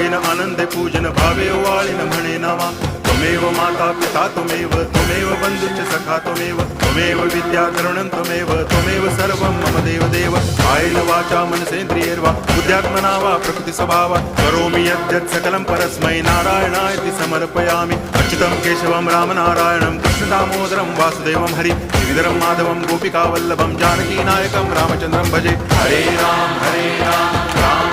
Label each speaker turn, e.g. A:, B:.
A: भक्तीन आनंदे पूजन भावे वाळीन म्हणे नावा त्वमेव माता पिता त्वमेव बंधुश्च सखा त्वमेव विद्या तरुणं त्वमेव सर्वं मम देव कायेन वाचा मनसेन्द्रियैर्वा बुद्ध्यात्मना वा प्रकृति स्वभावात् करोमि यद्यत् सकलं परस्मै नारायणायति समर्पयामि अच्युतं केशवं रामनारायणं कृष्णदामोदरं वासुदेवं हरि श्रीधरं माधवं गोपिकावल्लभं जानकीनायकं रामचन्द्रं भजे हरे राम राम